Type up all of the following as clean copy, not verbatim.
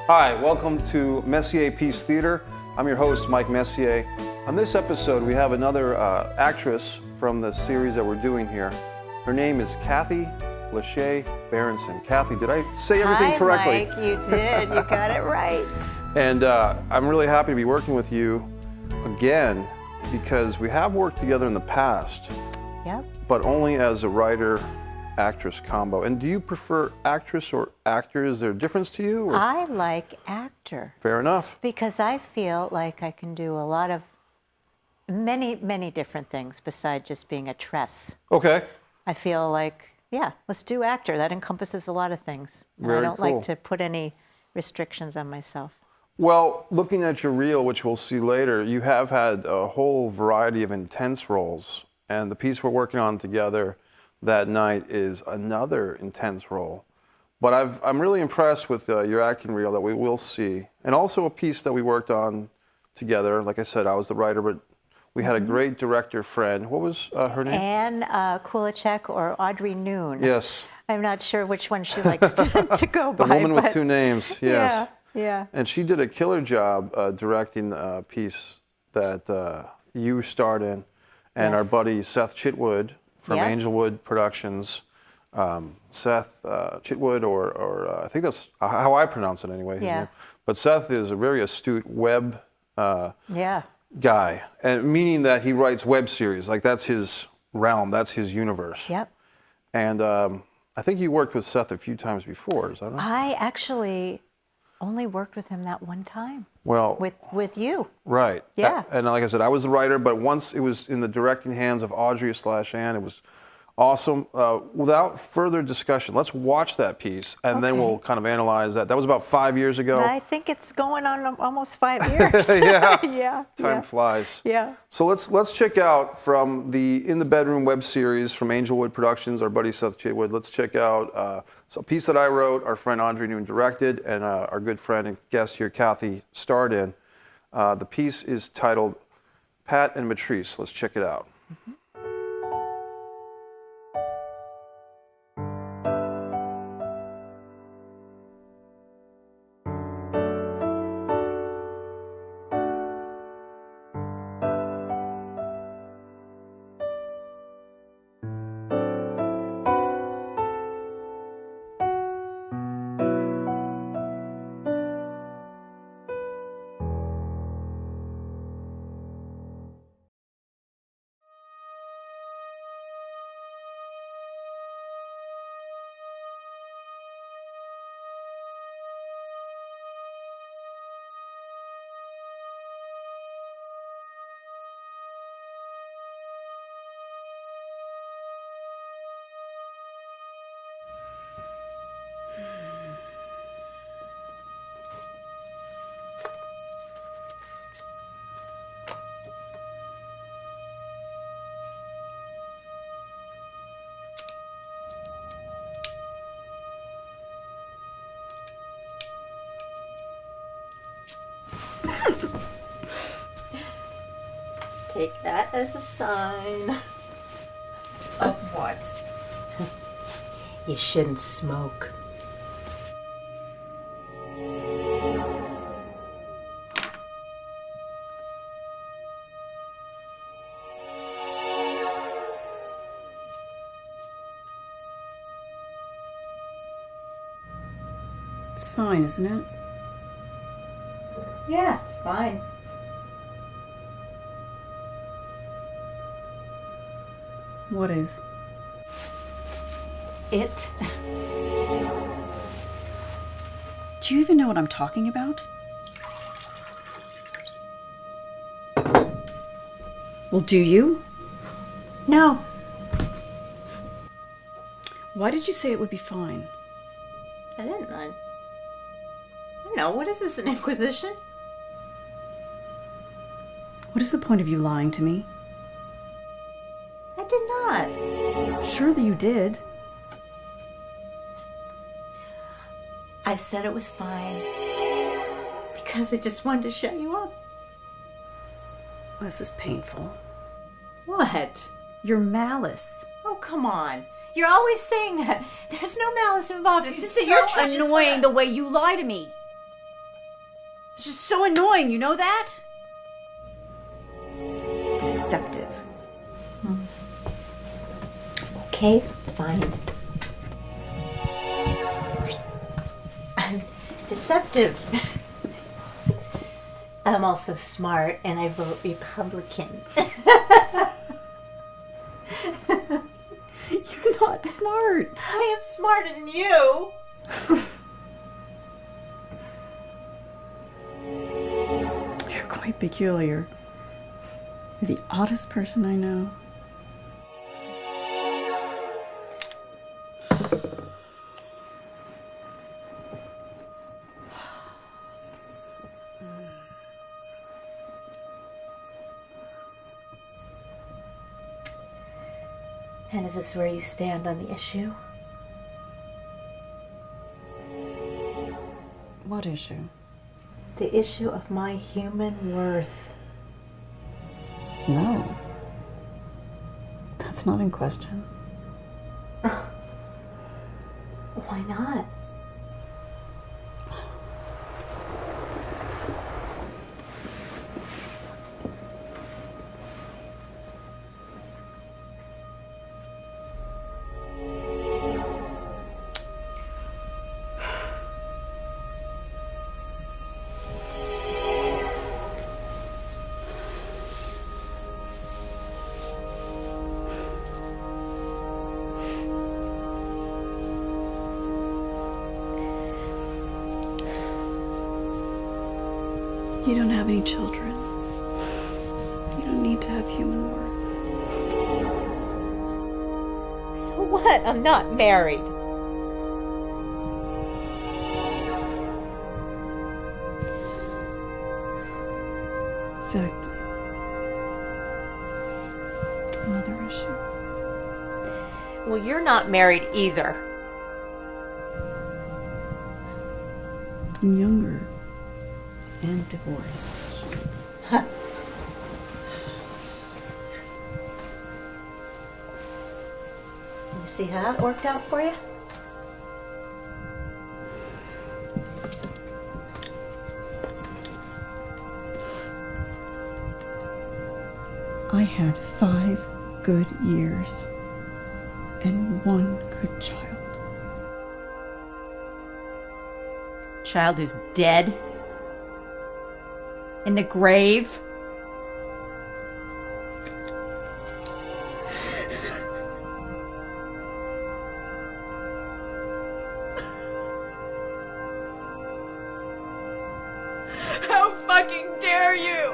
Hi, welcome to Messier Peace Theater. I'm your host, Mike Messier. On this episode, we have another actress from the series that we're doing here. Her name is Kathy Lashay Berenson. Kathy, did I say everything correctly? Hi, Mike, you did. You got it right. And I'm really happy to be working with you again because we have worked together in the past. Yep. But only as a writer-actress combo. And do you prefer actress or actor? Is there a difference to you? Or? I like actor. Fair enough. Because I feel like I can do a lot of many different things besides just being a tress. Okay. I feel like, yeah, let's do actor. That encompasses a lot of things. And Very I don't cool. like to put any restrictions on myself. Well, looking at your reel, which we'll see later, you have had a whole variety of intense roles. And the piece we're working on together that night is another intense role. But I'm really impressed with your acting reel that we will see. And also a piece that we worked on together. Like I said, I was the writer, but we had a great director friend. What was her name? Anne Kulacek or Audrey Noon. Yes. I'm not sure which one she likes to go by. The woman with two names, yes. Yeah. And she did a killer job directing a piece that you starred in. And Yes. our buddy Seth Chitwood from Yeah. Angelwood Productions. Seth Chitwood, or I think that's how I pronounce it anyway. Yeah. But Seth is a very astute web Yeah. guy, and meaning that he writes web series. Like that's his realm, that's his universe. Yep. And I think you worked with Seth a few times before, is that right? I actually only worked with him that one time. Well, With you. right. Yeah. And like I said, I was the writer, but once it was in the directing hands of Audrey/Anne, it was awesome. Without further discussion, let's watch that piece, and then Okay. we'll kind of analyze that. That was about 5 years ago. I think it's going on almost 5 years. Yeah. Yeah. Time flies. Yeah. So let's check out from the In the Bedroom web series from Angelwood Productions, our buddy Seth Chitwood. Let's check out a piece that I wrote, our friend Audrey Noon directed, and our good friend and guest here, Kathy, starred in. The piece is titled Pat and Matrice. Let's check it out. Mm-hmm. Take that as a sign. Of what? You shouldn't smoke. It's fine, isn't it? Yeah, it's fine. What is? It. Do you even know what I'm talking about? Well, do you? No. Why did you say it would be fine? I didn't. I don't know. What is this, an inquisition? What is the point of you lying to me? I did not. Surely you did. I said it was fine because I just wanted to shut you up. This is painful. What? Your malice. Oh, come on. You're always saying that. There's no malice involved. It's just that you're so trying to annoying the way you lie to me. It's just so annoying, you know that? Deceptive. Okay, fine. I'm deceptive. I'm also smart, and I vote Republican. You're not smart. I am smarter than you. You're quite peculiar. You're the oddest person I know. And is this where you stand on the issue? What issue? The issue of my human worth. No. That's not in question. Why not? You don't have any children. You don't need to have human worth. So what? I'm not married. Exactly. Another issue. Well, you're not married either. I'm younger. And divorced. Let me see how that worked out for you. I had 5 good years and 1 good child. Child who's dead? In the grave? How fucking dare you!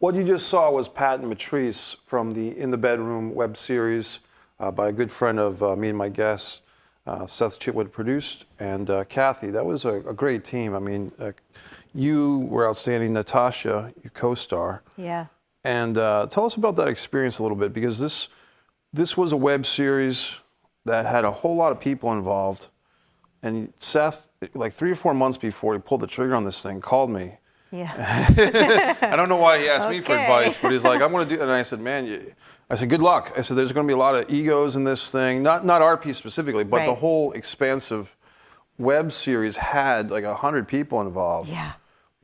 What you just saw was Pat and Matrice from the In the Bedroom web series by a good friend of me and my guests, Seth Chitwood produced, and Kathy. That was a great team. I mean, you were outstanding. Natasha, your co-star. Yeah. And tell us about that experience a little bit, because this was a web series that had a whole lot of people involved. And Seth, like 3 or 4 months before he pulled the trigger on this thing, called me. Yeah. I don't know why he asked me for Okay. advice, but he's like, I'm going to do, and I said, man, I said, good luck. I said, there's going to be a lot of egos in this thing, not our piece specifically, but the Right. whole expansive web series had like 100 people involved. Yeah.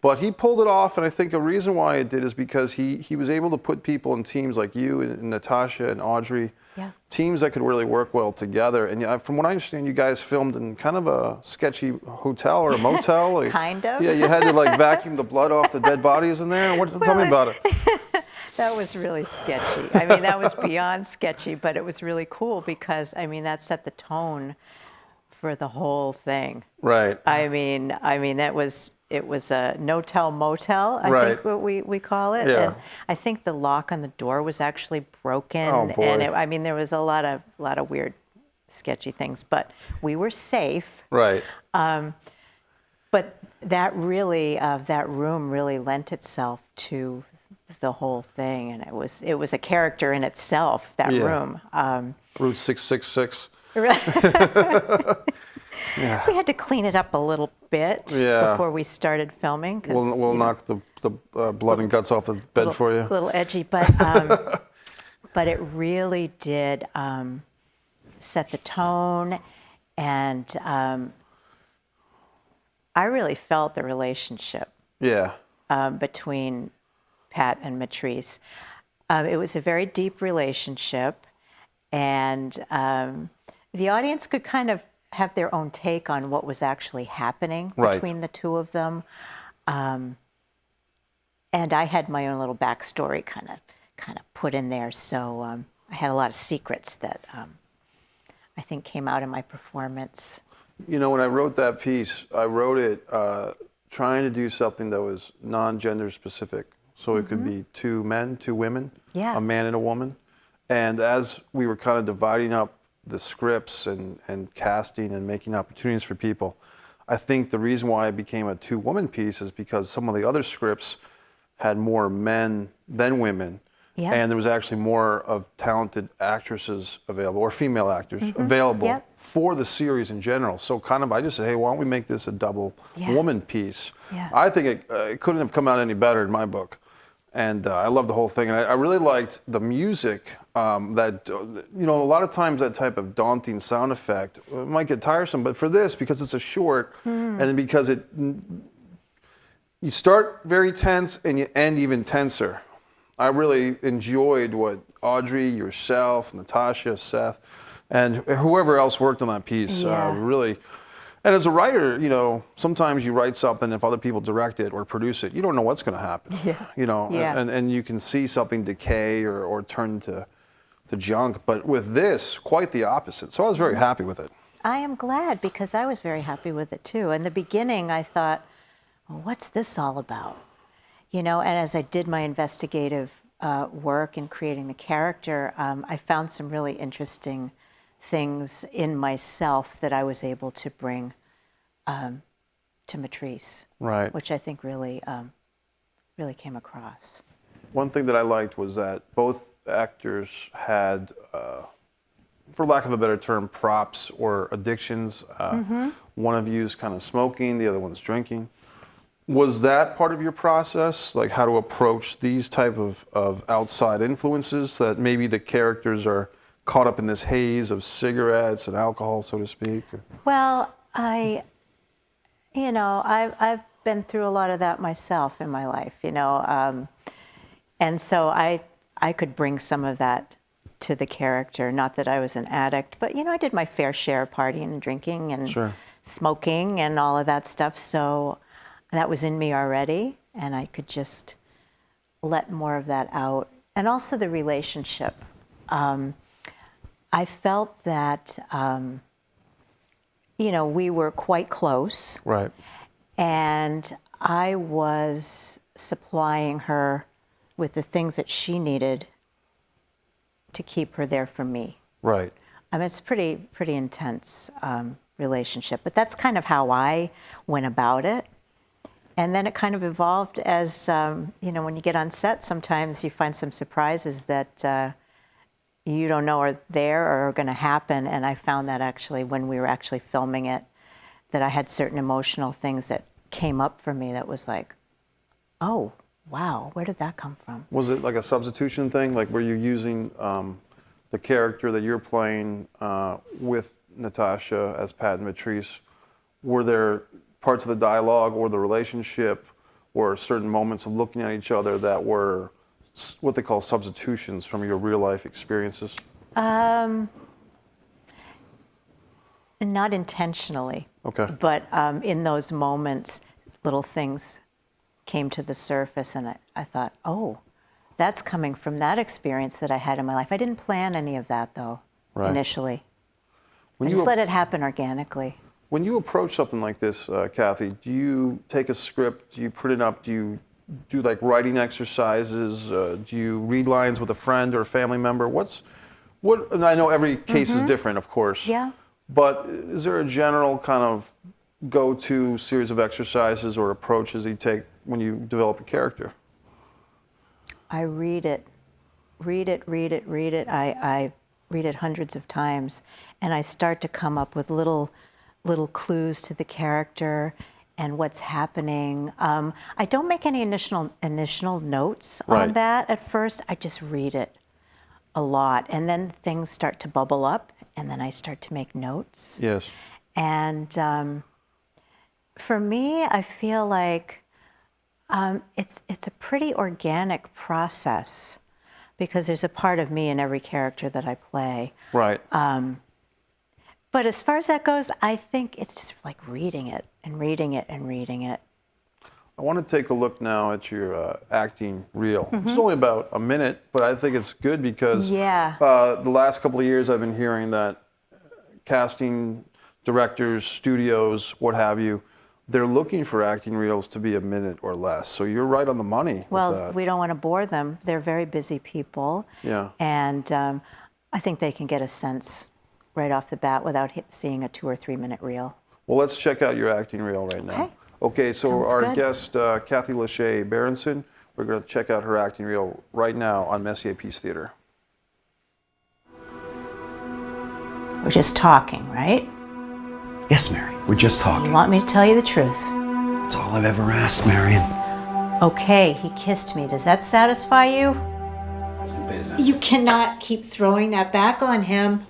But he pulled it off, and I think a reason why it did is because he was able to put people in teams like you and Natasha and Audrey, Yeah. teams that could really work well together. And from what I understand, you guys filmed in kind of a sketchy hotel or a motel. Like, Kind of. Yeah, you had to like vacuum the blood off the dead bodies in there. Tell me about it. That was really sketchy. I mean, that was beyond sketchy, but it was really cool because, I mean, that set the tone for the whole thing. Right. I mean, it was a no-tell motel, I Right. think what we call it. Yeah. And I think the lock on the door was actually broken. Oh, boy. And I mean, there was a lot of weird, sketchy things, but we were safe. Right. But that room really lent itself to the whole thing, and it was a character in itself. That Yeah. room. Route 666. Yeah. We had to clean it up a little bit Yeah. before we started filming. 'Cause, We'll you know, knock the blood and guts off the bed for you. A little edgy, but but it really did set the tone, and I really felt the relationship Yeah. between Pat and Matrice. It was a very deep relationship, and the audience could kind of have their own take on what was actually happening Right. between the two of them. And I had my own little backstory kind of put in there, so I had a lot of secrets that I think came out in my performance. You know, when I wrote that piece, I wrote it trying to do something that was non-gender specific. So it could be 2 men, 2 women, Yeah. a man and a woman. And as we were kind of dividing up the scripts and casting and making opportunities for people, I think the reason why it became a 2-woman piece is because some of the other scripts had more men than women. Yeah. And there was actually more of talented actresses available, or female actors available Yep. for the series in general. So kind of, I just said, hey, why don't we make this a double Yeah. woman piece? Yeah. I think it couldn't have come out any better in my book. And I love the whole thing. And I really liked the music that, you know, a lot of times that type of daunting sound effect might get tiresome. But for this, because it's a short, and then because you start very tense and you end even tenser. I really enjoyed what Audrey, yourself, Natasha, Seth, and whoever else worked on that piece Yeah. really. And as a writer, you know, sometimes you write something, if other people direct it or produce it, you don't know what's going to happen. Yeah. You know, Yeah. and you can see something decay or turn to junk. But with this, quite the opposite. So I was very happy with it. I am glad, because I was very happy with it too. In the beginning, I thought, well, what's this all about? You know, and as I did my investigative work in creating the character, I found some really interesting things in myself that I was able to bring to Matrice, Right. which I think really came across. One thing that I liked was that both actors had, for lack of a better term, props or addictions. One of you is kind of smoking, the other one's drinking. Was that part of your process, like how to approach these type of outside influences that maybe the characters are caught up in this haze of cigarettes and alcohol, so to speak? Well, I've been through a lot of that myself in my life, you know, and so I could bring some of that to the character. Not that I was an addict, but you know, I did my fair share of partying and drinking and Sure. smoking and all of that stuff. So that was in me already, and I could just let more of that out. And also the relationship. I felt that, you know, we were quite close. Right. And I was supplying her with the things that she needed to keep her there for me. Right. I mean, it's pretty intense relationship, but that's kind of how I went about it. And then it kind of evolved as, you know, when you get on set, sometimes you find some surprises that you don't know are there or are going to happen. And I found that actually when we were actually filming it, that I had certain emotional things that came up for me that was like, oh, wow, where did that come from? Was it like a substitution thing? Like, were you using the character that you're playing with Natasha as Pat and Patrice? Were there parts of the dialogue or the relationship or certain moments of looking at each other that were what they call substitutions from your real life experiences? Not intentionally. Okay. But in those moments, little things came to the surface, and I thought, oh, that's coming from that experience that I had in my life. I didn't plan any of that, though, initially. I just let it happen organically. When you approach something like this, Kathy, do you take a script, do you print it up, do you do like writing exercises, do you read lines with a friend or a family member? And I know every case is different, of course. Yeah. But is there a general kind of go-to series of exercises or approaches you take when you develop a character? I read it. I read it hundreds of times, and I start to come up with little clues to the character and what's happening. I don't make any initial notes on that at first. I just read it a lot, and then things start to bubble up, and then I start to make notes. Yes. And for me, I feel like it's a pretty organic process because there's a part of me in every character that I play. Right. But as far as that goes, I think it's just like reading it and reading it and reading it. I want to take a look now at your acting reel. It's only about a minute, but I think it's good because the last couple of years I've been hearing that casting directors, studios, what have you, they're looking for acting reels to be a minute or less. So you're right on the money with that. We don't want to bore them. They're very busy people. Yeah. And I think they can get a sense right off the bat without seeing a 2 or 3 minute reel. Well, let's check out your acting reel right now. Okay, so Sounds our good. guest, Kathy Lashay Berenson, we're going to check out her acting reel right now on Messier Peace Theater. We're just talking, right? Yes, Mary, we're just You talking. want me to tell you the truth? That's all I've ever asked, Marion. Okay, he kissed me. Does that satisfy you? It's in business. You cannot keep throwing that back on him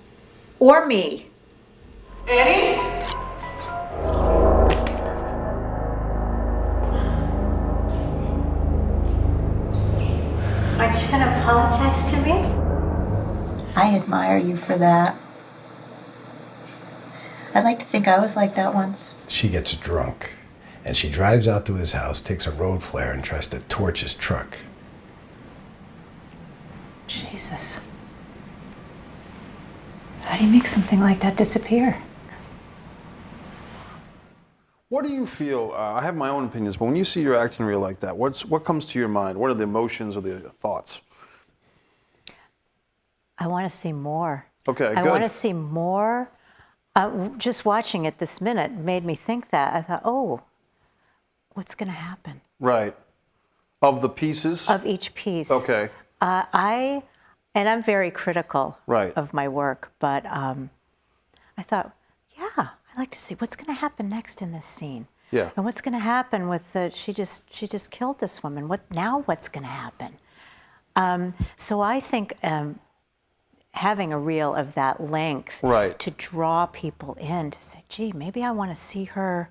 or me. Annie? Aren't you going to apologize to me? I admire you for that. I'd like to think I was like that once. She gets drunk, and she drives out to his house, takes a road flare, and tries to torch his truck. Jesus. How do you make something like that disappear? What do you feel? I have my own opinions, but when you see your acting reel like that, what comes to your mind? What are the emotions or the thoughts? I want to see more. Okay, I good. want to see more. Just watching it this minute made me think that. I thought, oh, what's going to happen? Right. Of the pieces? Of each piece. Okay. And I'm very critical Right. of my work, but I thought, yeah, I'd like to see what's going to happen next in this scene. Yeah. And what's going to happen with she just killed this woman. What's going to happen? So I think having a reel of that length to draw people in to say, gee, maybe I want to see her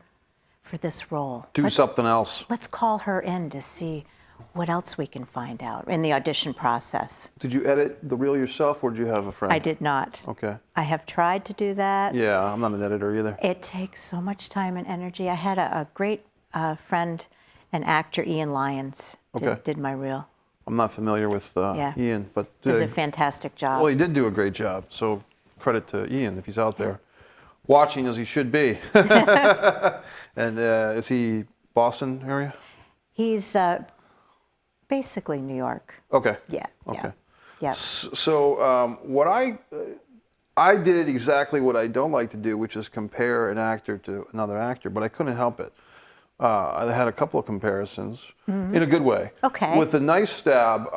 for this role. Do something else. Let's call her in to see what else we can find out in the audition process. Did you edit the reel yourself, or did you have a friend? I did not. Okay. I have tried to do that. Yeah, I'm not an editor either. It takes so much time and energy. I had a great friend, an actor, Ian Lyons, did my reel. I'm not familiar with Ian, but Does a fantastic job. well, he did do a great job. So credit to Ian if he's out there watching, as he should be. And is he Boston area? He's Basically New York. Okay. Yeah. Okay. Yeah. So what I did exactly what I don't like to do, which is compare an actor to another actor, but I couldn't help it. I had a couple of comparisons in a good way. Okay. With The Knife Stab,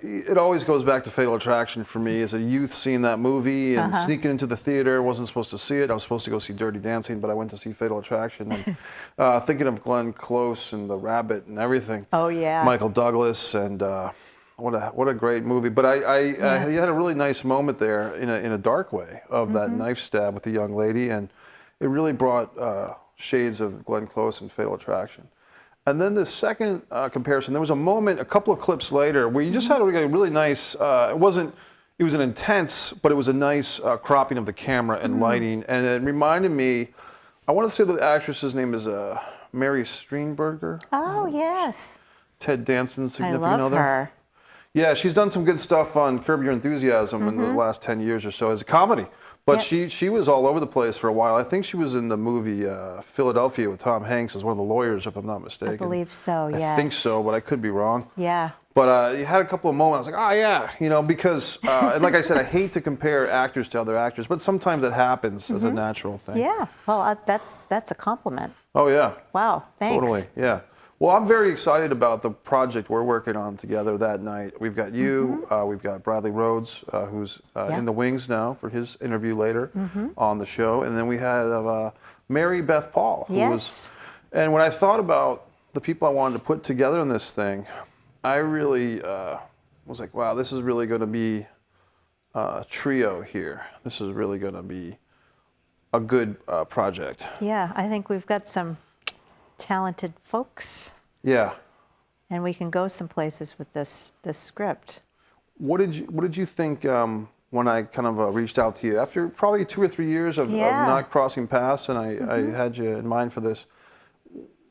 it always goes back to Fatal Attraction for me as a youth seeing that movie and sneaking into the theater. Wasn't supposed to see it. I was supposed to go see Dirty Dancing, but I went to see Fatal Attraction. And thinking of Glenn Close and The Rabbit and everything. Oh, yeah. Michael Douglas and what a great movie. But I had a really nice moment there in a dark way of that knife stab with the young lady, and it really brought shades of Glenn Close and Fatal Attraction. And then the second comparison, there was a moment, a couple of clips later, where you just had a really nice, it was an intense, but it was a nice cropping of the camera and lighting. And it reminded me, I want to say the actress's name is Mary Steenburgen. Oh, yes. Ted Danson's I significant love other. her. Yeah, she's done some good stuff on Curb Your Enthusiasm in the last 10 years or so as a comedy. But she was all over the place for a while. I think she was in the movie Philadelphia with Tom Hanks as one of the lawyers, if I'm not mistaken. I believe so, yes. I think so, but I could be wrong. Yeah. But you had a couple of moments. I was like, oh yeah, because and like I said, I hate to compare actors to other actors, but sometimes it happens as a natural thing. Yeah. Well, that's a compliment. Oh yeah. Wow. Thanks. Totally. Yeah. Well, I'm very excited about the project we're working on together that night. We've got you, we've got Bradley Rhodes, who's in the wings now for his interview later on the show, and then we had Mary Beth Paul, who was. And when I thought about the people I wanted to put together in this thing, I really was like, wow, this is really going to be a trio here. This is really going to be a good project. Yeah, I think we've got some talented folks. Yeah. And we can go some places with this script. What did you think when I kind of reached out to you after probably 2 or 3 years of not crossing paths, and I had you in mind for this?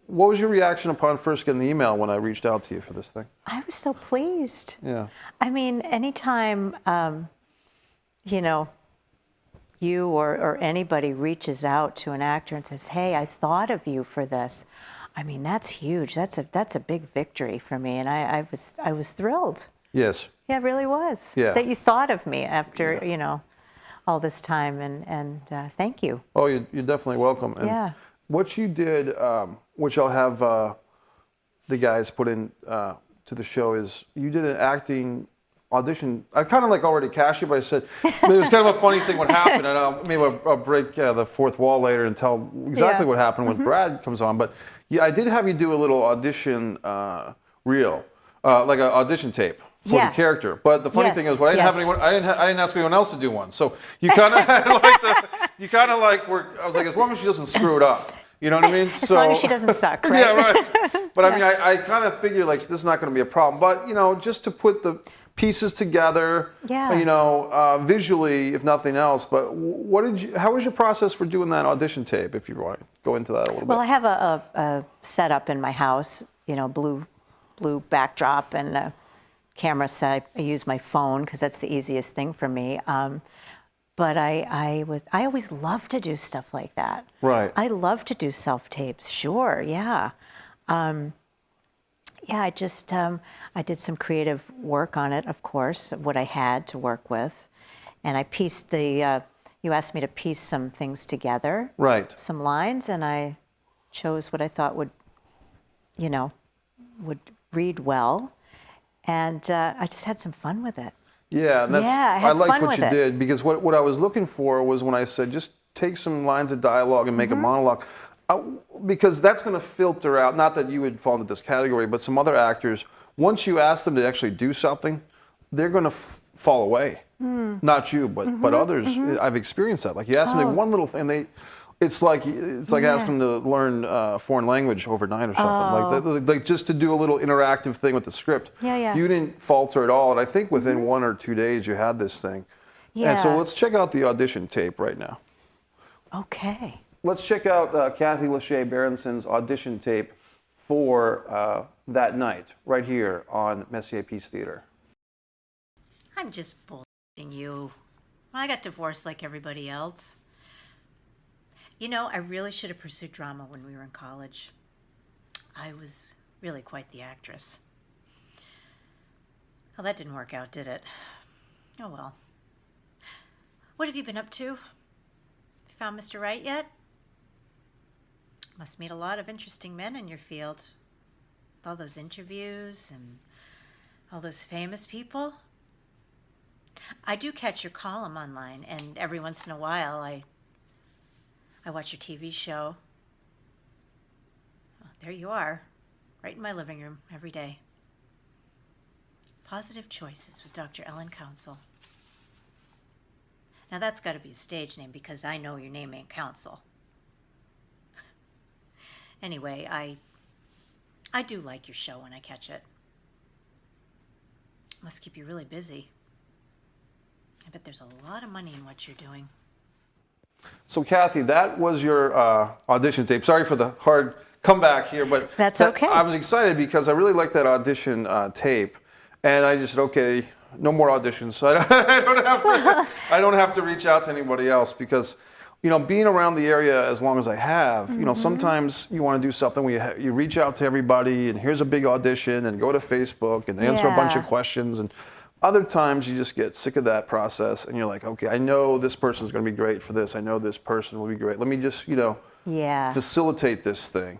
What was your reaction upon first getting the email when I reached out to you for this thing? I was so pleased. Yeah. I mean, anytime you or anybody reaches out to an actor and says, "Hey, I thought of you for this," I mean, that's huge. That's a big victory for me, and I was thrilled. Yes. Yeah, it really was. Yeah. That you thought of me after all this time, and thank you. Oh, you're definitely welcome. And Yeah. what you did, which I'll have the guys put in to the show, is you did an acting audition. I kind of like already cashed you, but I said it was kind of a funny thing what happened, and maybe I'll break the fourth wall later and tell exactly what happened when Brad comes on. But yeah, I did have you do a little audition reel, like an audition tape for the character. But the funny thing is, I didn't ask anyone else to do one. So you kind of I was like, as long as she doesn't screw it up. You know what I mean? As long as she doesn't suck, right? Yeah, right. But I mean, I kind of figured like this is not going to be a problem. But just to put the pieces together, visually, if nothing else. But how was your process for doing that audition tape? If you want to go into that a little bit. Well, I have a setup in my house, blue backdrop and a camera set. I use my phone because that's the easiest thing for me. But I always love to do stuff like that. Right. I love to do self-tapes, sure, yeah. I just, I did some creative work on it, of course, what I had to work with. And I pieced you asked me to piece some things together. Right. Some lines, and I chose what I thought would read well. And I just had some fun with it. Yeah, and I liked fun what you did, because what I was looking for was when I said just take some lines of dialogue and make a monologue, because that's going to filter out, not that you would fall into this category, but some other actors, once you ask them to actually do something, they're going to fall away. Not you, but others. I've experienced that. Like you ask them to do one little thing, it's like asking them to learn a foreign language overnight or something. Like just to do a little interactive thing with the script. Yeah. You didn't falter at all, and I think within 1 or 2 days you had this thing. Yeah. And so let's check out the audition tape right now. Okay. Let's check out Kathy Lashay Berenson's audition tape for that night, right here on Messier Peace Theater. I'm just bullshitting you. I got divorced like everybody else. I really should have pursued drama when we were in college. I was really quite the actress. Well, that didn't work out, did it? Oh, well. What have you been up to? Found Mr. Right yet? Must meet a lot of interesting men in your field. All those interviews and all those famous people. I do catch your column online, and every once in a while I watch your TV show. Well, there you are, right in my living room every day. Positive Choices with Dr. Ellen Council. Now that's got to be a stage name because I know your name ain't Council. Anyway, I do like your show when I catch it. Must keep you really busy. I bet there's a lot of money in what you're doing. So Kathy, that was your audition tape. Sorry for the hard comeback here, but That's okay. I was excited because I really liked that audition tape, and I just said, okay, no more auditions. I don't have to reach out to anybody else because, you know, being around the area as long as I have, you know, sometimes you want to do something where you reach out to everybody and here's a big audition and go to Facebook and answer a bunch of questions, and other times you just get sick of that process and you're like, okay, I know this person's going to be great for this. I know this person will be great. Let me just, you know, facilitate this thing.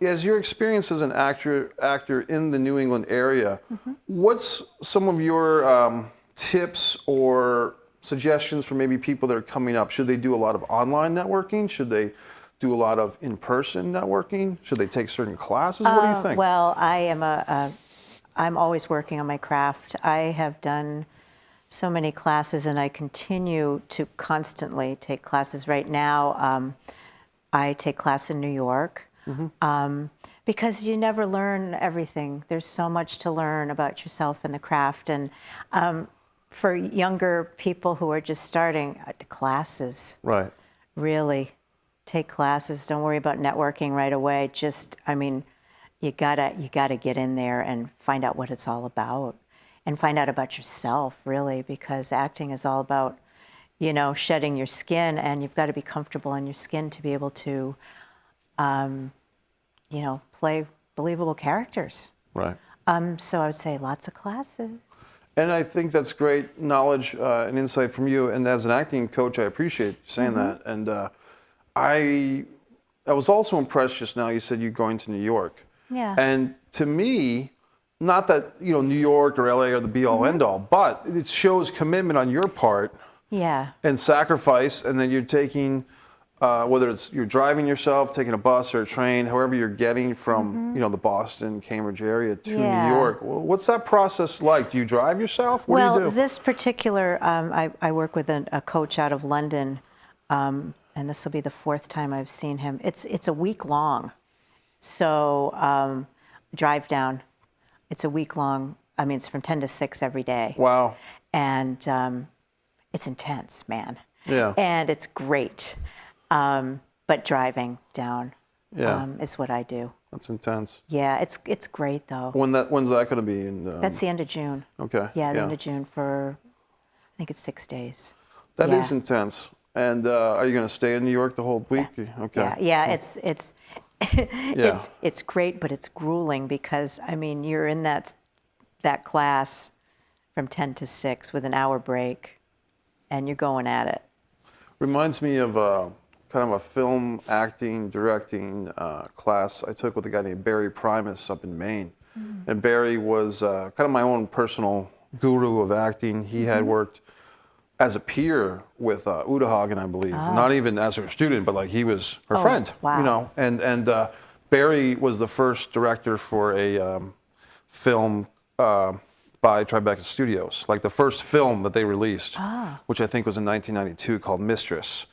As your experience as an actor in the New England area, what's some of your tips or suggestions for maybe people that are coming up? Should they do a lot of online networking? Should they do a lot of in-person networking? Should they take certain classes? What do you think? Well, I'm always working on my craft. I have done so many classes, and I continue to constantly take classes. Right now, I take class in New York because you never learn everything. There's so much to learn about yourself and the craft. And for younger people who are just starting, classes. Right. Really, take classes. Don't worry about networking right away. Just, I mean, you gotta get in there and find out what it's all about, and find out about yourself, really, because acting is all about, you know, shedding your skin, and you've got to be comfortable in your skin to be able to, you know, play believable characters. Right. So I would say lots of classes. And I think that's great knowledge and insight from you. And as an acting coach, I appreciate you saying that. And I was also impressed just now. You said you're going to New York. Yeah. And to me, not that, you know, New York or LA are the be-all end-all, but it shows commitment on your part. Yeah. And sacrifice, and then you're taking, whether it's you're driving yourself, taking a bus or a train, however you're getting from, you know, the Boston, Cambridge area to New York. What's that process like? Do you drive yourself? What do you do? This particular, I work with a coach out of London, and this will be the 4th time I've seen him. It's a week long. So drive down. It's a week long. I mean, it's from 10 to 6 every day. Wow. And it's intense, man. Yeah. And it's great. But driving down is what I do. That's intense. Yeah, it's great though. When's that going to be? That's the end of June. Okay. Yeah, the end of June for, I think it's 6 days. That is intense. And are you going to stay in New York the whole week? Okay. Yeah, it's it's great, but it's grueling because, I mean, you're in that class from 10 to 6 with an hour break, and you're going at it. Reminds me of kind of a film acting, directing class I took with a guy named Barry Primus up in Maine. And Barry was kind of my own personal guru of acting. He had worked as a peer with Uta Hagen, I believe. Not even as her student, but like he was her friend. Wow. You know, and Barry was the first director for a film by Tribeca Studios, like the first film that they released, which I think was in 1992, called Mistress.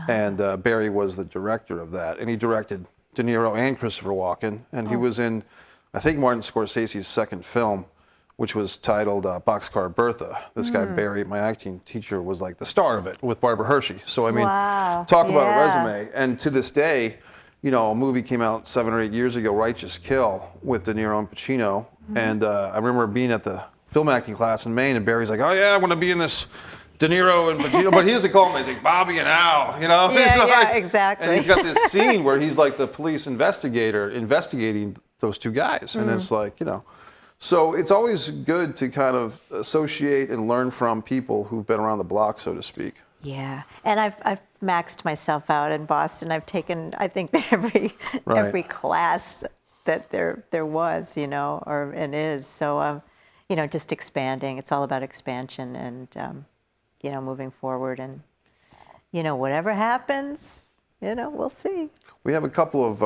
And Barry was the director of that, and he directed De Niro and Christopher Walken, and he was in, I think, Martin Scorsese's second film, which was titled Boxcar Bertha. This guy, Barry, my acting teacher, was like the star of it with Barbara Hershey. So, I mean, talk about a resume. And to this day, you know, a movie came out 7 or 8 years ago, Righteous Kill, with De Niro and Pacino. And I remember being at the film acting class in Maine, and Barry's like, oh yeah, I want to be in this De Niro and Pacino, but he doesn't call him, he's like Bobby and Al, you know? Yeah, exactly. And he's got this scene where he's like the police investigator investigating those two guys. And it's like, you know, So it's always good to kind of associate and learn from people who've been around the block, so to speak. Yeah, and I've maxed myself out in Boston. I've taken, I think, Right. every class that there was, and is. So, just expanding. It's all about expansion and, moving forward. And, whatever happens, we'll see. We have a couple of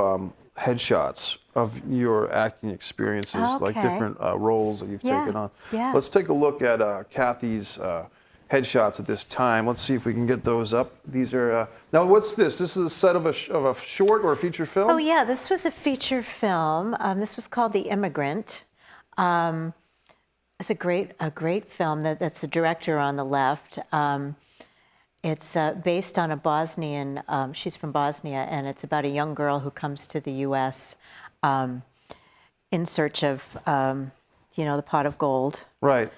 headshots of your acting experiences, like Okay. different roles that you've Yeah, taken on. yeah. Let's take a look at Kathy's headshots at this time. Let's see if we can get those up. These are now. What's this? This is a set of a short or a feature film. Oh yeah, this was a feature film. This was called The Immigrant. It's a great film. That's the director on the left. It's based on a Bosnian. She's from Bosnia, and it's about a young girl who comes to the U.S. In search of, the pot of gold. Right.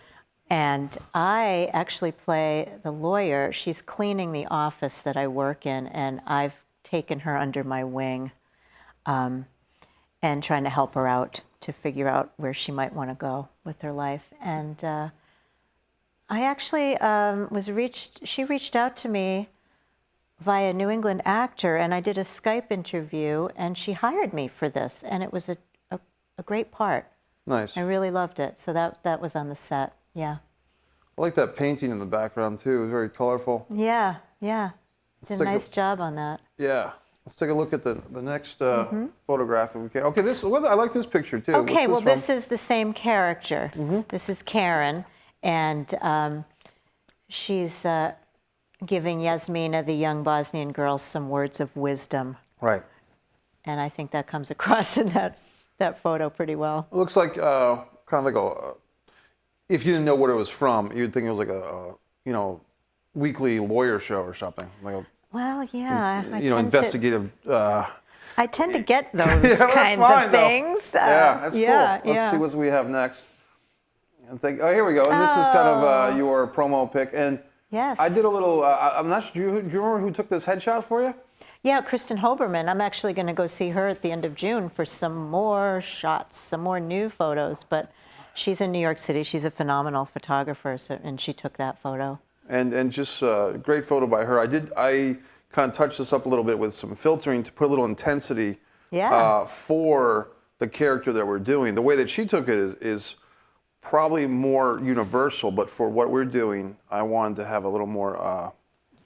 And I actually play the lawyer. She's cleaning the office that I work in, and I've taken her under my wing and trying to help her out to figure out where she might want to go with her life. And I actually she reached out to me via New England Actor, and I did a Skype interview, and she hired me for this, and it was a great part. Nice. I really loved it. So that was on the set. Yeah. I like that painting in the background too. It was very colorful. Yeah. Did a take nice job on that. Yeah. Let's take a look at the next photograph if we can. Okay, I like this picture too. Okay, What's this is the same character. This is Karen, and she's giving Yasmina, the young Bosnian girl, some words of wisdom. Right. And I think that comes across in that photo pretty well. It looks like kind of like if you didn't know what it was from, you'd think it was like a weekly lawyer show or something. Like Well, yeah. investigative. I tend to get those kinds of things. Yeah, that's cool. Let's see what we have next. And here we go. And this is kind of your promo pic. And Yes. I did a little. I'm not sure. Do you remember who took this headshot for you? Yeah, Kristen Hoberman. I'm actually going to go see her at the end of June for some more shots, some more new photos. But she's in New York City. She's a phenomenal photographer, and she took that photo. And just a great photo by her. I kind of touched this up a little bit with some filtering to put a little intensity for the character that we're doing. The way that she took it is probably more universal, but for what we're doing, I wanted to have a little more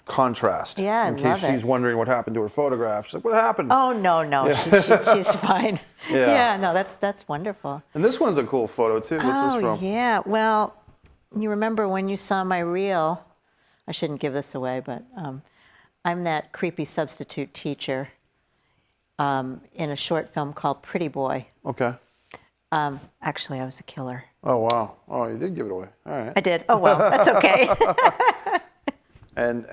contrast. Yeah, in I case love she's it. wondering what happened to her photograph. She's like, what happened? Oh, no. She's fine. Yeah. No, that's wonderful. And this one's a cool photo, too. What's this from? Yeah. Well, you remember when you saw my reel, I shouldn't give this away, but I'm that creepy substitute teacher in a short film called Pretty Boy. Okay. Actually, I was a killer. Oh, wow. Oh, you did give it away. All right. I did. Oh, well, that's okay. And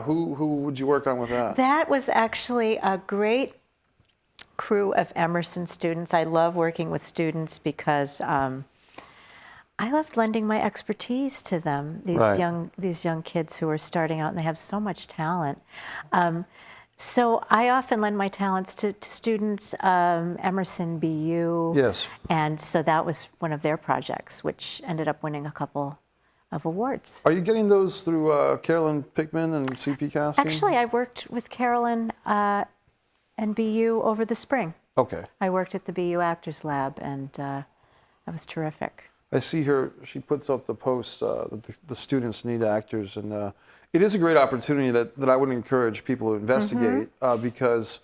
who would you work on with that? That was actually a great crew of Emerson students. I love working with students because I loved lending my expertise to them. These young kids who are starting out and they have so much talent. So I often lend my talents to students, Emerson BU. Yes. And so that was one of their projects, which ended up winning a couple of awards. Are you getting those through Carolyn Pickman and CP Casting? Actually, I worked with Carolyn and BU over the spring. Okay. I worked at the BU Actors Lab, and that was terrific. I see her, she puts up the post that the students need actors, and it is a great opportunity that I would encourage people to investigate because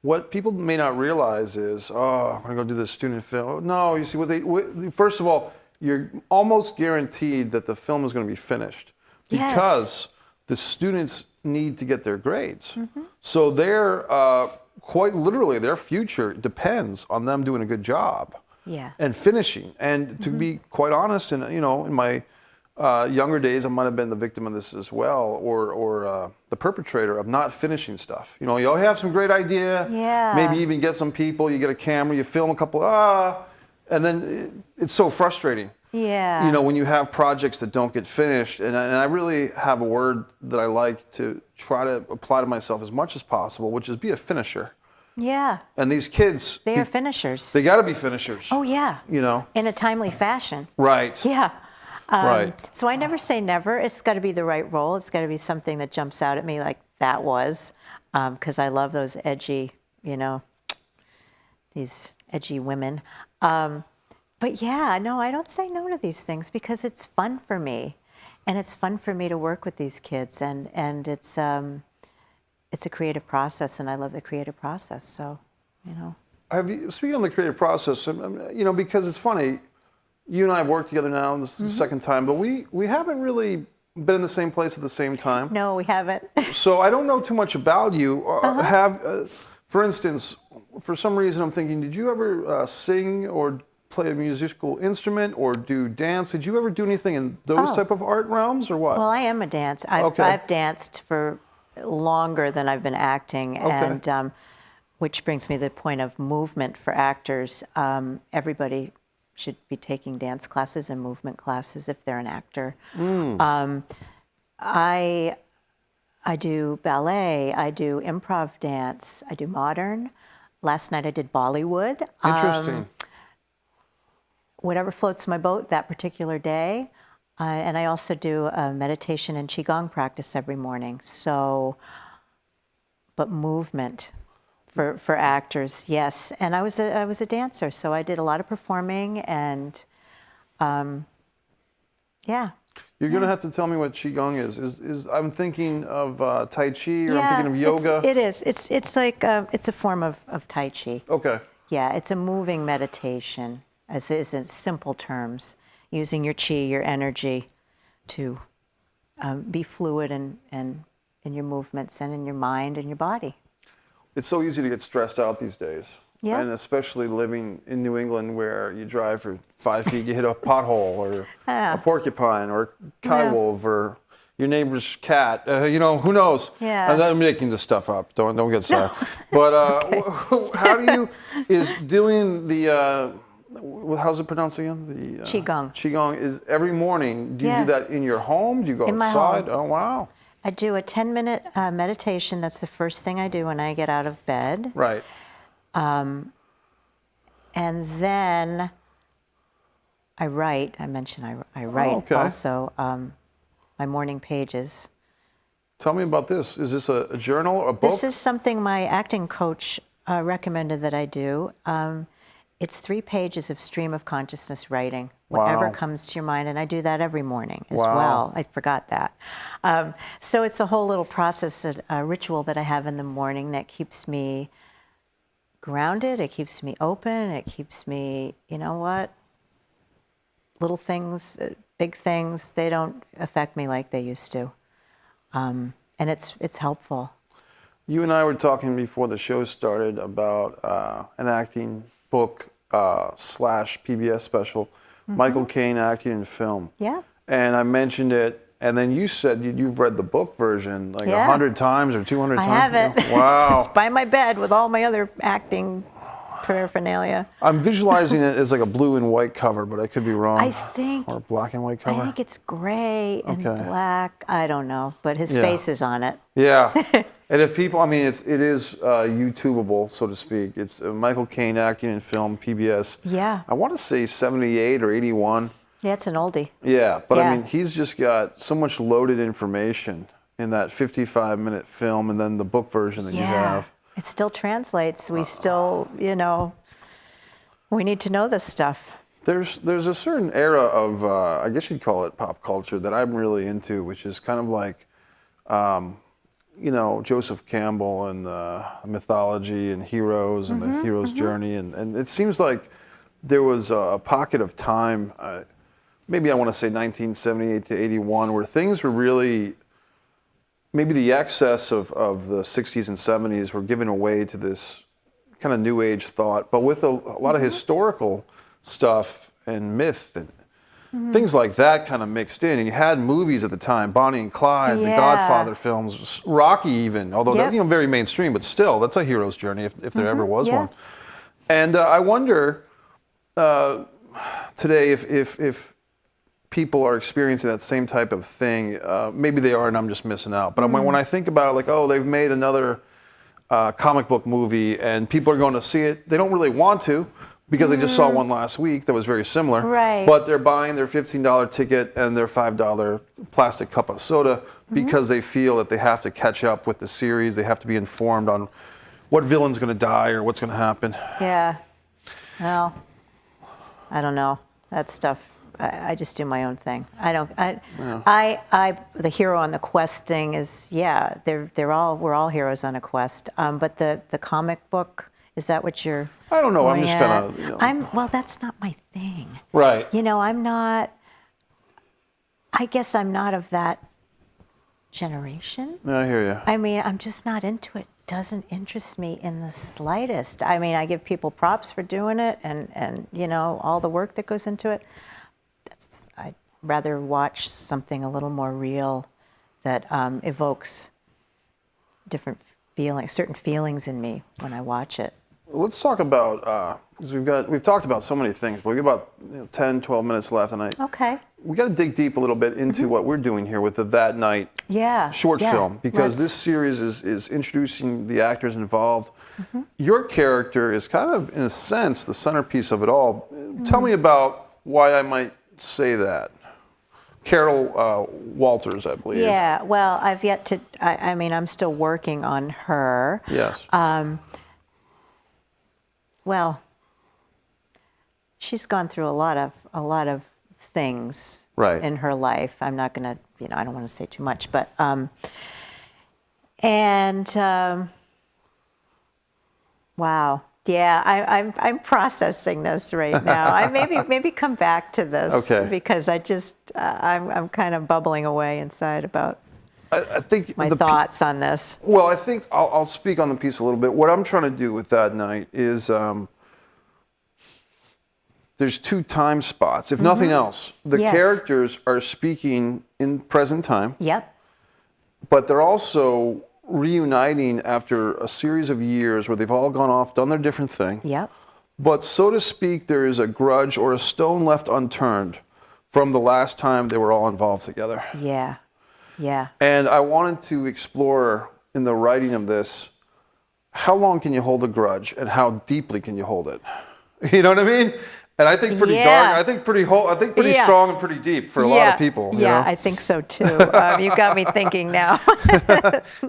what people may not realize is, I'm going to go do this student film. No, you see, first of all, you're almost guaranteed that the film is going to be finished because the students need to get their grades. So they're, quite literally, their future depends on them doing a good job. Yeah. And finishing. And to be quite honest, and in my younger days, I might have been the victim of this as well, or the perpetrator of not finishing stuff. You have some great idea. Yeah. Maybe even get some people. You get a camera. You film a couple. And then it's so frustrating. Yeah. When you have projects that don't get finished. And I really have a word that I like to try to apply to myself as much as possible, which is be a finisher. Yeah. And these kids, They are finishers. they got to be finishers. Oh, yeah. You know? In a timely fashion. Right. Yeah. Right. So I never say never. It's got to be the right role. It's got to be something that jumps out at me like that was, because I love those edgy, these edgy women. But yeah, no, I don't say no to these things because it's fun for me, and it's fun for me to work with these kids, and it's a creative process, and I love the creative process. So, Speaking of the creative process, because it's funny, you and I have worked together now, and this is the second time, but we haven't really been in the same place at the same time. No, we haven't. So I don't know too much about you. For instance, for some reason I'm thinking, did you ever sing or play a musical instrument or do dance? Did you ever do anything in those type of art realms or what? Well, I am a dancer. I've danced for longer than I've been acting, and which brings me to the point of movement for actors. Everybody should be taking dance classes and movement classes if they're an actor. I do ballet, I do improv dance, I do modern. Last night I did Bollywood. Interesting. Whatever floats my boat that particular day. And I also do a meditation and Qigong practice every morning. So, but movement for actors, yes. And I was a dancer, so I did a lot of performing and, yeah. You're going to have to tell me what Qigong is. I'm thinking of Tai Chi, or I'm thinking of yoga. It is. It's like, it's a form of Tai Chi. Okay. Yeah, it's a moving meditation, as is in simple terms, using your chi, your energy, to be fluid and in your movements and in your mind and your body. It's so easy to get stressed out these days. Yeah. And especially living in New England where you drive for 5 feet, you hit a pothole or a porcupine or a coywolf or your neighbor's cat. Who knows? Yeah. I'm making this stuff up. Don't get sad. But how do you, is doing the, how's it pronounced again? The Qigong. Qigong is every morning. Do you do that in your home? Do you go In my outside? home. Oh, wow. I do a 10-minute meditation. That's the first thing I do when I get out of bed. Right. And then I write. I mentioned I write also my morning pages. Tell me about this. Is this a journal or a book? This is something my acting coach recommended that I do. It's 3 pages of stream of consciousness writing, whatever comes to your mind, and I do that every morning as well. I forgot that. So it's a whole little process, a ritual that I have in the morning that keeps me grounded, it keeps me open, it keeps me, little things, big things, they don't affect me like they used to. And it's helpful. You and I were talking before the show started about an acting book / PBS special, Michael Caine acting in film. Yeah. And I mentioned it, and then you said you've read the book version like 100 times or 200 times. I have it. Wow. It's by my bed with all my other acting paraphernalia. I'm visualizing it as like a blue and white cover, but I could be wrong. I think. Or black and white cover. I think it's gray and black. I don't know, but his face is on it. Yeah. And if people, it is YouTubeable, so to speak. It's Michael Caine acting in film, PBS. Yeah. I want to say 78 or 81. Yeah, it's an oldie. Yeah, but he's just got so much loaded information in that 55-minute film and then the book version that you have. It still translates. We still, we need to know this stuff. There's a certain era of, I guess you'd call it pop culture, that I'm really into, which is kind of like, Joseph Campbell and mythology and heroes and the hero's journey. And it seems like there was a pocket of time, maybe I want to say 1978 to 81, where things were really, maybe the excess of the 60s and 70s were given away to this kind of new age thought, but with a lot of historical stuff and myth and things like that kind of mixed in. And you had movies at the time, Bonnie and Clyde, the Godfather films, Rocky even, although they're very mainstream, but still, that's a hero's journey if there ever was one. And I wonder today if people are experiencing that same type of thing. Maybe they are and I'm just missing out. But when I think about they've made another comic book movie, and people are going to see it. They don't really want to because they just saw one last week that was very similar. Right. But they're buying their $15 ticket and their $5 plastic cup of soda because they feel that they have to catch up with the series. They have to be informed on what villain's going to die or what's going to happen. Yeah. Well, I don't know. That stuff, I just do my own thing. The hero on the quest thing is, yeah, we're all heroes on a quest. But the comic book, is that what you're? I don't know. I'm going just at? kind of. Well, that's not my thing. Right. I'm not. I guess I'm not of that generation. Yeah, I hear you. I mean, I'm just not into it. Doesn't interest me in the slightest. I mean, I give people props for doing it and all the work that goes into it. I'd rather watch something a little more real that evokes different feelings, certain feelings in me when I watch it. Let's talk about, because we've talked about so many things, but we've got about 10, 12 minutes left, and Okay. we got to dig deep a little bit into what we're doing here with the That Night short film, because this series is introducing the actors involved. Your character is kind of, in a sense, the centerpiece of it all. Tell me about why I might say that. Carol Walters, I believe. Yeah, well, I've yet to, I mean, I'm still working on her. Yes. Well, she's gone through a lot of things in her life. I'm not going to, I don't want to say too much, but wow, yeah, I'm processing this right now. I maybe come back to this because I just I'm kind of bubbling away inside about. I think my thoughts on this. Well, I think I'll speak on the piece a little bit. What I'm trying to do with That Night is there's two time spots. If nothing else, the characters are speaking in present time. Yep. But they're also reuniting after a series of years where they've all gone off, done their different thing. Yep. But so to speak, there is a grudge or a stone left unturned from the last time they were all involved together. Yeah. Yeah. And I wanted to explore in the writing of this, how long can you hold a grudge and how deeply can you hold it? You know what I mean? And I think pretty dark. I think pretty strong and pretty deep for a lot of people. Yeah, you know? I think so too. You've got me thinking now.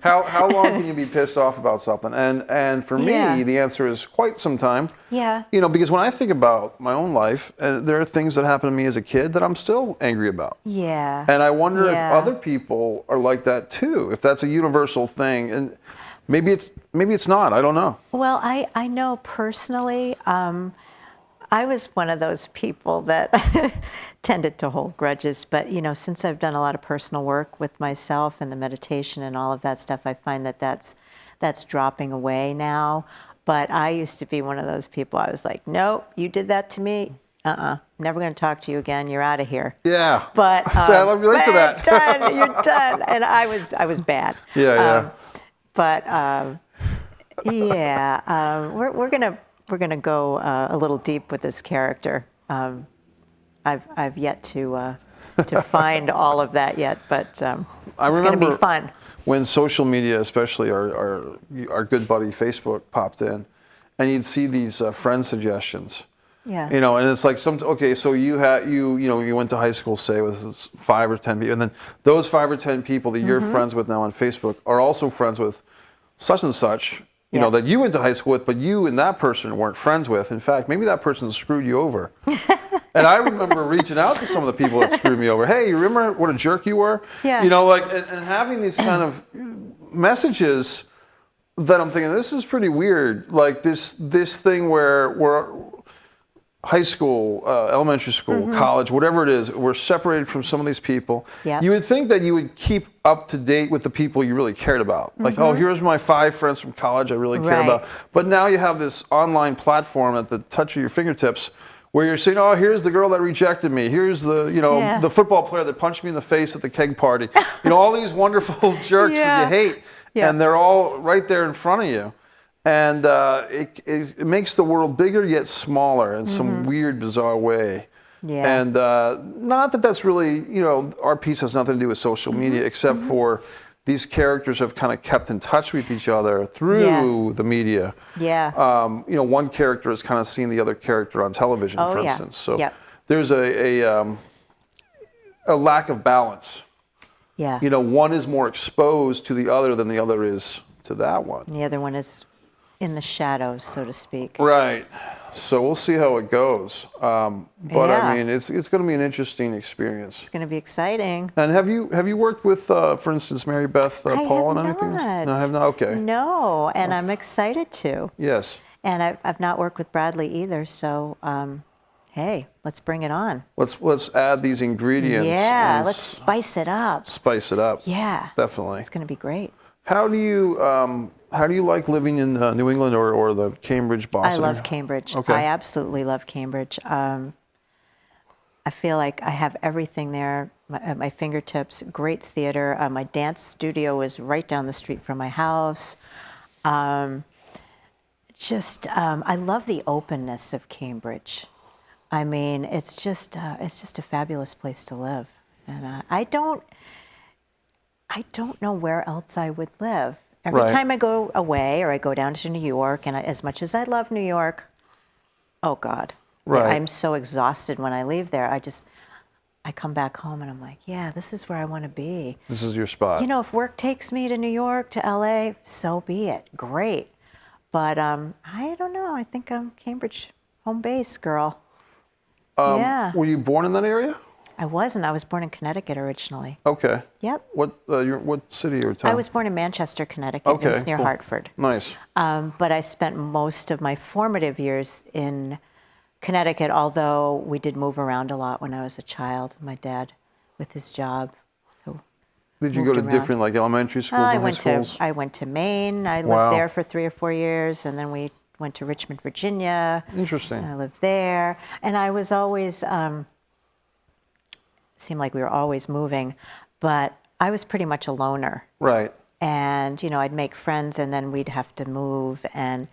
How long can you be pissed off about something? And for me, the answer is quite some time. Yeah. Because when I think about my own life, there are things that happened to me as a kid that I'm still angry about. Yeah. And I wonder if other people are like that too. If that's a universal thing, and maybe it's not. I don't know. Well, I know personally. I was one of those people that tended to hold grudges, but since I've done a lot of personal work with myself and the meditation and all of that stuff, I find that that's dropping away now. But I used to be one of those people. I was like, nope, you did that to me. Never going to talk to you again. You're out of here. Yeah. But I relate to that. You're done. And I was bad. Yeah. But we're gonna go a little deep with this character. I've yet to find all of that yet, but it's gonna be fun. When social media, especially our good buddy Facebook, popped in, and you'd see these friend suggestions. Yeah. And it's like so you went to high school, say, with 5 or 10 people, and then those 5 or 10 people that you're friends with now on Facebook are also friends with such and such. That you went to high school with, but you and that person weren't friends with. In fact, maybe that person screwed you over. And I remember reaching out to some of the people that screwed me over. Hey, you remember what a jerk you were? Yeah. And having these kind of messages that I'm thinking, this is pretty weird. Like this thing where we're high school, elementary school, college, whatever it is, we're separated from some of these people. Yep. You would think that you would keep up to date with the people you really cared about. Like, oh, here's my 5 friends from college I really care about. But now you have this online platform at the touch of your fingertips where you're saying, oh, here's the girl that rejected me. Here's the, the football player that punched me in the face at the keg party. All these wonderful jerks that you hate. Yeah. And they're all right there in front of you. And it makes the world bigger yet smaller in some weird, bizarre way. Yeah. And not that that's really, our piece has nothing to do with social media except for these characters have kind of kept in touch with each other through the media. Yeah. One character has kind of seen the other character on television, Oh, for yeah. instance. So Yep. there's a lack of balance. Yeah. One is more exposed to the other than the other is to that one. The other one is in the shadows, so to speak. Right. So we'll see how it goes. But Yeah. I mean, it's going to be an interesting experience. It's going to be exciting. And have you worked with, for instance, Mary Beth Paul on anything? Not. No, I have not. Okay. No, and I'm excited to. Yes. And I've not worked with Bradley either, so hey, let's bring it on. Let's add these ingredients. Yeah, and let's spice it up. spice it up. Yeah. Definitely. It's going to be great. How do you like living in New England or the Cambridge, Boston? I love Cambridge. Okay. I absolutely love Cambridge. I feel like I have everything there at my fingertips. Great theater. My dance studio is right down the street from my house. I love the openness of Cambridge. I mean, it's just a fabulous place to live, and I don't know where else I would live. Every Right. time I go away or I go down to New York, and as much as I love New York, oh God, Right. I'm so exhausted when I leave there. I come back home and I'm like, yeah, this is where I want to be. This is your spot. If work takes me to New York, to LA, so be it. Great. But I don't know. I think I'm Cambridge home base girl. Yeah. Were you born in that area? I wasn't. I was born in Connecticut originally. Okay. Yep. What city or town? I was born in Manchester, Connecticut. Okay, It's near cool. Hartford. Nice. But I spent most of my formative years in Connecticut, although we did move around a lot when I was a child. My dad, with his job. So Did you go moved to around. different elementary schools I and high went schools? I went to Maine. I lived Wow. there for 3 or 4 years, and then we went to Richmond, Virginia. Interesting. And I lived there, and I was always seemed like we were always moving, but I was pretty much a loner. Right. And I'd make friends, and then we'd have to move, and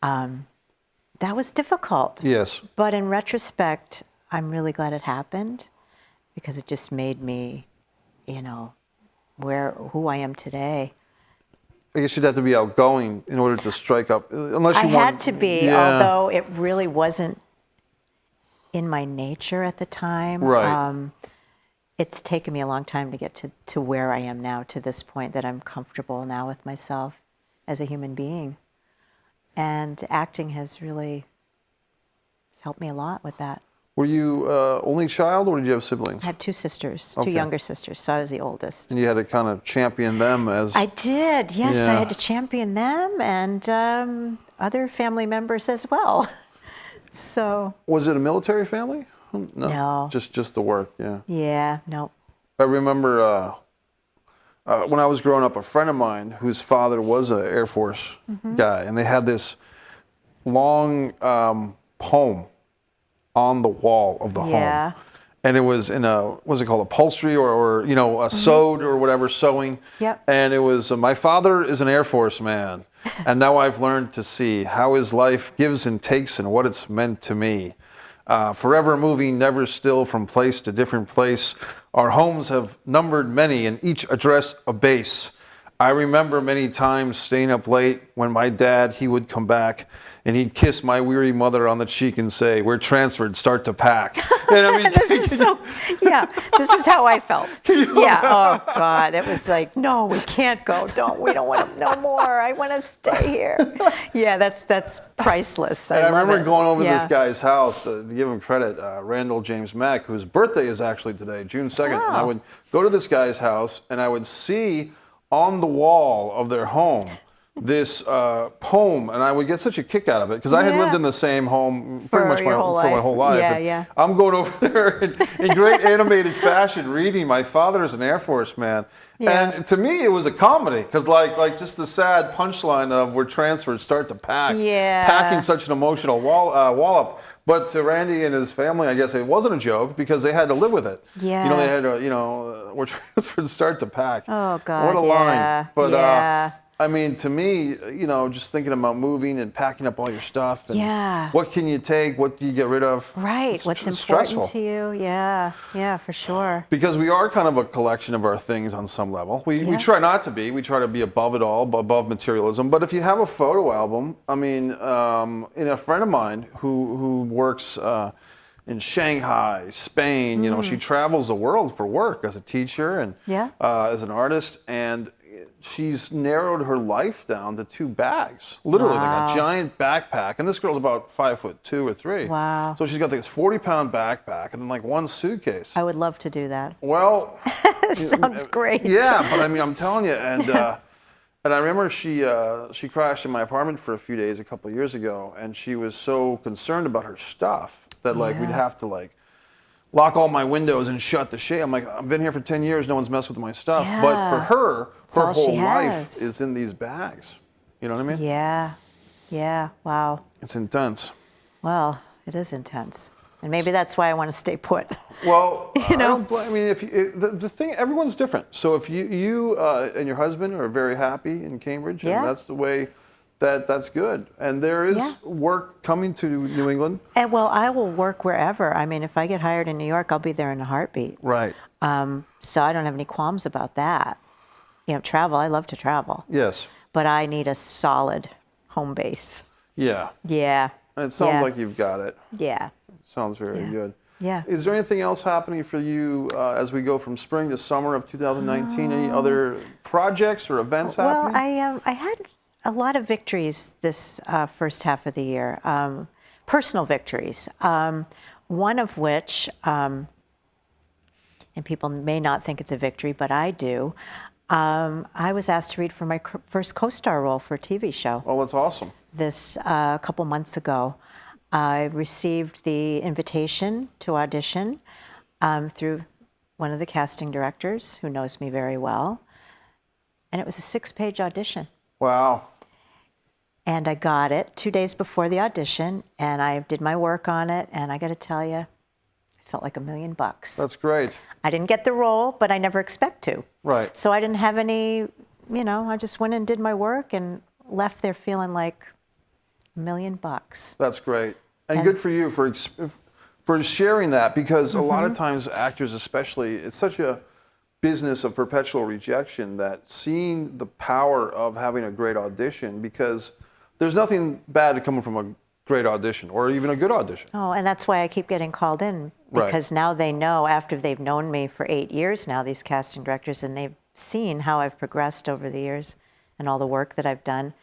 that was difficult. Yes. But in retrospect, I'm really glad it happened, because it just made me, who I am today. I guess you'd have to be outgoing in order to strike up, unless I you had want. to be, Yeah. although it really wasn't in my nature at the time. Right. It's taken me a long time to get to where I am now, to this point that I'm comfortable now with myself as a human being. And acting has helped me a lot with that. Were you only child, or did you have siblings? I have 2 sisters, Okay. 2 younger sisters, so I was the oldest. And you had to kind of champion them as. I did, yes. Yeah. I had to champion them and other family members as well. So, Was it a military family? No. Just the work. Yeah. yeah, no. I remember when I was growing up, a friend of mine whose father was an Air Force guy, and they had this long poem on the wall of the Yeah. home. And it was in what's it called, upholstery or a sewed or whatever, sewing. Yep. And it was, my father is an Air Force man, and now I've learned to see how his life gives and takes and what it's meant to me. Forever moving, never still, from place to different place. Our homes have numbered many, and each address a base. I remember many times staying up late when my dad, he would come back, and he'd kiss my weary mother on the cheek and say, "We're transferred, start to pack." And I mean, This is so, yeah, this is how I felt. Yeah, oh God, it was like, no, we can't go. We don't want to, no more. I want to stay here. Yeah, that's priceless. And I love remember it. going over to Yeah. this guy's house to give him credit, Randall James Mack, whose birthday is actually today, June 2nd. And I Oh. would go to this guy's house, and I would see on the wall of their home this poem, and I would get such a kick out of it because I had Yeah. lived in the same home For pretty much your whole for my life. whole life. Yeah, And yeah. I'm going over there in great animated fashion, reading. My father is an Air Force man, Yeah. and to me it was a comedy because like just the sad punchline of "we're transferred, start to pack." Yeah. Packing such an emotional wallop. But to Randy and his family, I guess it wasn't a joke because they had to live with it. Yeah. They had to, we're transferred, start to pack. Oh God, What a yeah. line. But yeah. I mean, to me, just thinking about moving and packing up all your stuff. And Yeah. what can you take? What do you get rid of? Right. It's What's important stressful. to you? Yeah, for sure. Because we are kind of a collection of our things on some level. We Yeah. try not to be. We try to be above it all, above materialism. But if you have a photo album, I mean, a friend of mine who works in Shanghai, Spain, she travels the world for work as a teacher and Yeah. as an artist. And she's narrowed her life down to 2 bags, literally like a giant backpack. And this girl's about 5'2" or 3. Wow. So she's got this 40-pound backpack and then like 1 suitcase. I would love to do that. Well, Sounds great. yeah, but I mean, I'm telling you, and I remember she crashed in my apartment for a few days a couple of years ago, and she was so concerned about her stuff that like we'd have to like lock all my windows and shut the shade. I'm like, I've been here for 10 years, no one's messed with my stuff. Yeah. But for her, her all she whole life has. is in these bags. You know what I mean? Yeah. Wow. It's intense. Well, it is intense. And maybe that's why I want to stay put. Well, You know? I mean, the thing, everyone's different. So if you and your husband are very happy in Cambridge, Yeah. and that's the way that's good. And there is Yeah. work coming to New England. And well, I will work wherever. I mean, if I get hired in New York, I'll be there in a heartbeat. Right. So I don't have any qualms about that. Travel, I love to travel. Yes. But I need a solid home base. Yeah. Yeah. And it sounds Yeah. like you've got it. Yeah. Sounds very Yeah. good. Yeah. Is there anything else happening for you as we go from spring to summer of 2019? Any other projects or events Well, happening? I had a lot of victories this first half of the year, personal victories. One of which, and people may not think it's a victory, but I do. I was asked to read for my first co-star role for a TV show. Oh, that's awesome. This a couple months ago. I received the invitation to audition through one of the casting directors who knows me very well. And it was a 6-page audition. Wow. And I got it 2 days before the audition, and I did my work on it, and I got to tell you, I felt like $1 million. That's great. I didn't get the role, but I never expect to. Right. So I didn't have any, I just went and did my work and left there feeling like $1 million. That's great. And good for you for sharing that, because a lot of times actors especially, it's such a business of perpetual rejection that seeing the power of having a great audition, because there's nothing bad coming from a great audition or even a good audition. Oh, and that's why I keep getting called in, Right. because now they know, after they've known me for 8 years now, these casting directors, and they've seen how I've progressed over the years and all the work that I've done.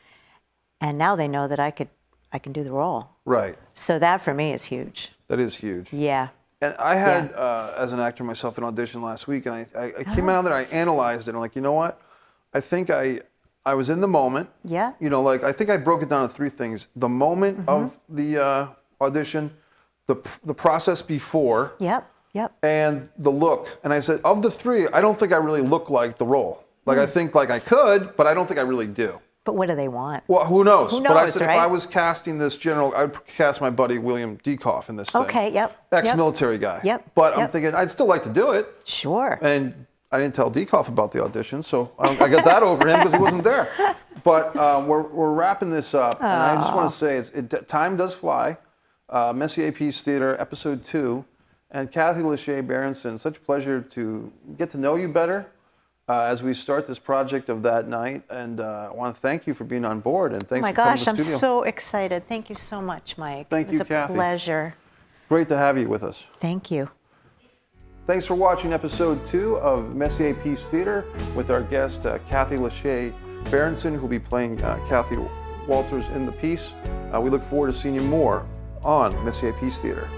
And now they know that I can do the role. Right. So that for me is huge. That is huge. Yeah. And I had, as an actor myself, an audition last week, and I came out there, I analyzed it, and I'm like, you know what? I think I was in the moment. Yeah. I think I broke it down to 3 things. The moment of the audition, the process before, Yep. and the look. And I said, of the 3, I don't think I really look like the role. Like, I think like I could, but I don't think I really do. But what do they want? Well, who knows? Who But I knows, said right? if I was casting this general, I'd cast my buddy William Dekoff in this thing. Okay, yep. Ex-military guy. Yep, But I'm yep. thinking, I'd still like to do it. Sure. And I didn't tell Dekoff about the audition, so I got that over him because he wasn't there. But we're wrapping this up, and I just want to say, time does fly. Messier Peace Theater, Episode 2, and Kathy Lashay Berenson, such a pleasure to get to know you better as we start this project of that night. And I want to thank you for being on board, and thanks Oh my for coming gosh, to I'm the studio. so excited. Thank you so much, Mike. Thank it was you, Kathy. a pleasure. Great to have you with us. Thank you. Thanks for watching Episode 2 of Messier Peace Theater with our guest, Kathy Lashay Berenson, who will be playing Kathy Walters in the piece. We look forward to seeing you more on Messier Peace Theater.